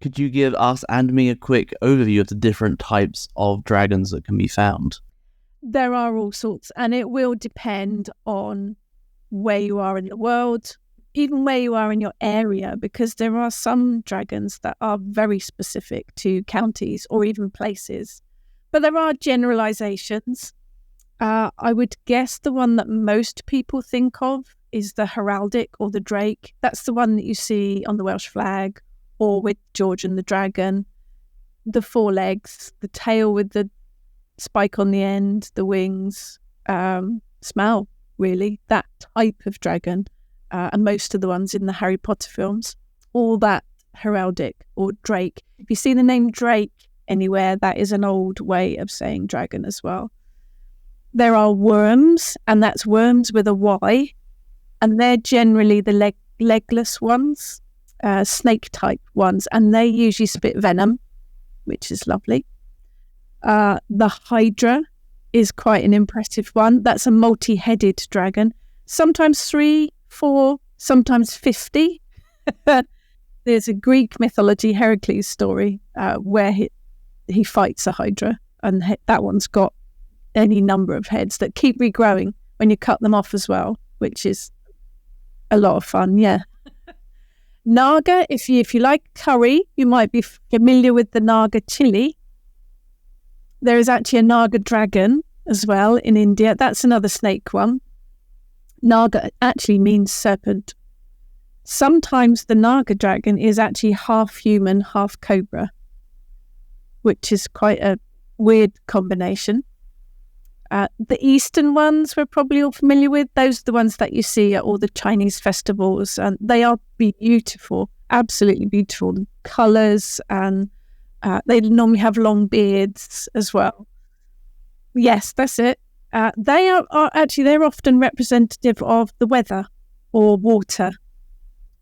Could you give us and me a quick overview of the different types of dragons that can be found? There are all sorts, and it will depend on where you are in the world, even where you are in your area, because there are some dragons that are very specific to counties or even places. But there are generalizations. I would guess the one that most people think of is the Heraldic or the Drake. That's the one that you see on the Welsh flag or with George and the Dragon. The 4 legs, the tail with the spike on the end, the wings, smell, really, that type of dragon. And most of the ones in the Harry Potter films, all that Heraldic or Drake. If you see the name Drake anywhere, that is an old way of saying dragon as well. There are worms, and that's worms with a Y, and they're generally the legless ones, snake-type ones, and they usually spit venom, which is lovely. The Hydra is quite an impressive one. That's a multi-headed dragon, sometimes 3, 4, sometimes 50. There's a Greek mythology Heracles story where he fights a Hydra, and that one's got any number of heads that keep regrowing when you cut them off as well, which is a lot of fun. Yeah. Naga, if you like curry, you might be familiar with the Naga chili. There is actually a Naga dragon as well in India. That's another snake one. Naga actually means serpent. Sometimes the Naga dragon is actually half human, half cobra, which is quite a weird combination. The Eastern ones we're probably all familiar with. Those are the ones that you see at all the Chinese festivals, and they are beautiful, absolutely beautiful. The colours, and they normally have long beards as well. Yes, that's it. They are actually, they're often representative of the weather or water.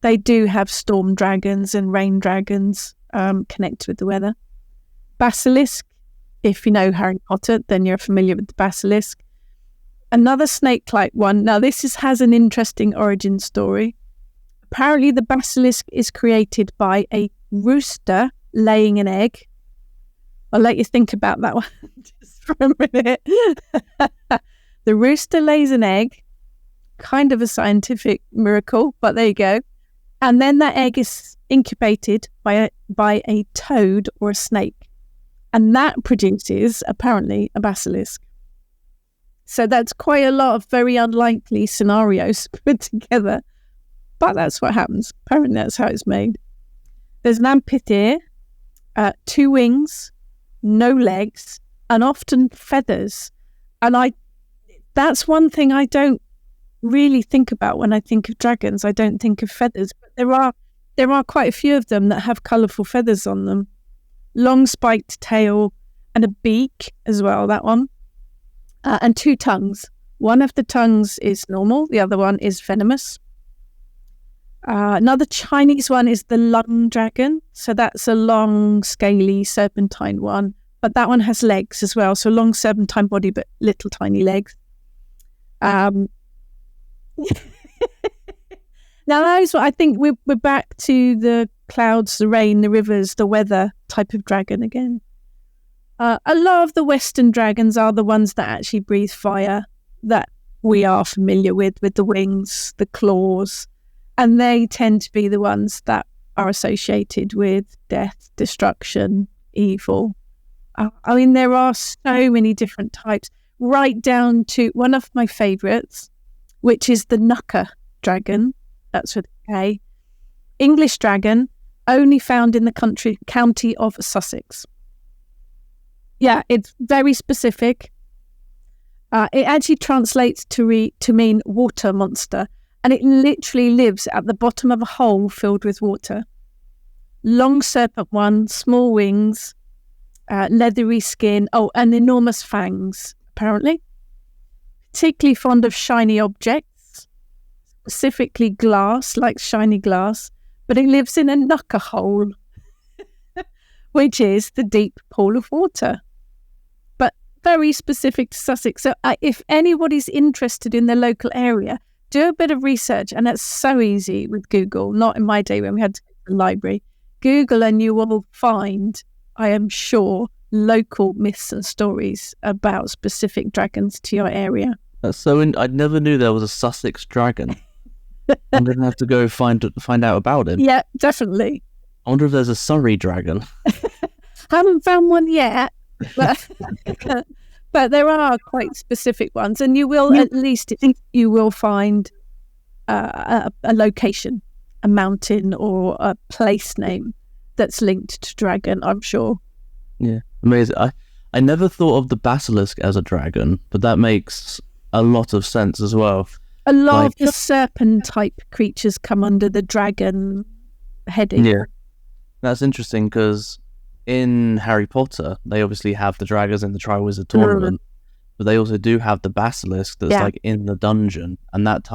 They do have storm dragons and rain dragons connected with the weather. Basilisk, if you know Harry Potter, then you're familiar with the basilisk. Another snake-like one. Now, this has an interesting origin story. Apparently, the basilisk is created by a rooster laying an egg. I'll let you think about that one just for a minute. The rooster lays an egg, kind of a scientific miracle, but there you go. And then that egg is incubated by a toad or a snake. And that produces, apparently, a basilisk. So that's quite a lot of very unlikely scenarios put together. But that's what happens. Apparently, that's how it's made. There's an amphitheater, 2 wings, no legs, and often feathers. And that's one thing I don't really think about when I think of dragons. I don't think of feathers. But there are quite a few of them that have colourful feathers on them. Long spiked tail and a beak as well, that one. And 2 tongues. One of the tongues is normal, the other one is venomous. Another Chinese one is the lung dragon. So that's a long, scaly, serpentine one. But that one has legs as well. So long serpentine body, but little tiny legs. Now, those, I think we're back to the clouds, the rain, the rivers, the weather type of dragon again. A lot of the Western dragons are the ones that actually breathe fire, that we are familiar with the wings, the claws, and they tend to be the ones that are associated with death, destruction, evil. I mean, there are so many different types, right down to one of my favourites, which is the Nucker dragon. That's with a English dragon, only found in the county of Sussex. Yeah, it's very specific. It actually translates to mean water monster, and it literally lives at the bottom of a hole filled with water. Long serpent one, small wings, leathery skin, and enormous fangs, apparently. Particularly fond of shiny objects, specifically glass, like shiny glass, but it lives in a Nucker hole, which is the deep pool of water. But very specific to Sussex. So if anybody's interested in the local area, do a bit of research, and it's so easy with Google. Not in my day when we had to go to the library. Google and you will find, I am sure, local myths and stories about specific dragons to your area. That's so. I never knew there was a Sussex dragon. I'm gonna have to go find out about him. Yeah, definitely. I wonder if there's a Surrey dragon. Haven't found one yet, but but there are quite specific ones, and you will at least you will find a location, a mountain, or a place name that's linked to dragon. I'm sure. Yeah, amazing. I never thought of the basilisk as a dragon, but that makes a lot of sense as well. A lot of the serpent type creatures come under the dragon heading. Yeah, that's interesting because in Harry Potter, they obviously have the dragons in the Triwizard Tournament, but they also do have the basilisk that's like in the dungeon, and that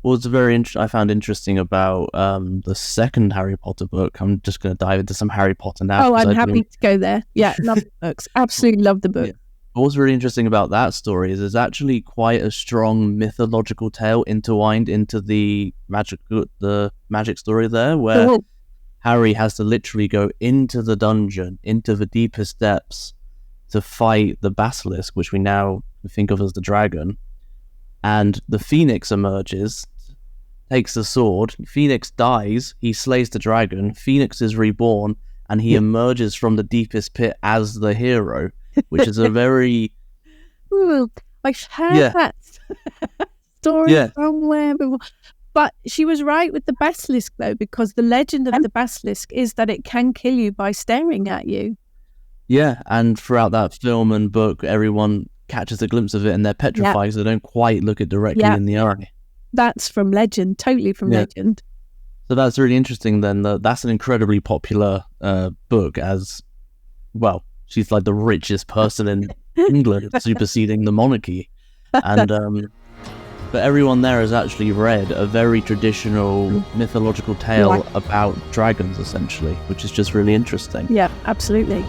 was very I found interesting about the second Harry Potter book. I'm just going to dive into some Harry Potter now. Oh, I'm happy to go there. Yeah, love the books. Absolutely love the book. Yeah. What's really interesting about that story is there's actually quite a strong mythological tale intertwined into the magic story there, where Harry has to literally go into the dungeon, into the deepest depths, to fight the basilisk, which we now think of as the dragon. And the Phoenix emerges, takes the sword, Phoenix dies, he slays the dragon, Phoenix is reborn, and he emerges from the deepest pit as the hero, which is a very... I've heard that story somewhere before. But she was right with the basilisk, though, because the legend of the basilisk is that it can kill you by staring at you. Yeah, and throughout that film and book, everyone catches a glimpse of it and they're petrified, so they don't quite look it directly in the eye. That's from legend, totally from legend. So that's really interesting then. That's an incredibly popular book as, well, she's like the richest person in England, superseding the monarchy. And but everyone there has actually read a very traditional mythological tale about dragons, essentially, which is just really interesting. Yeah, absolutely.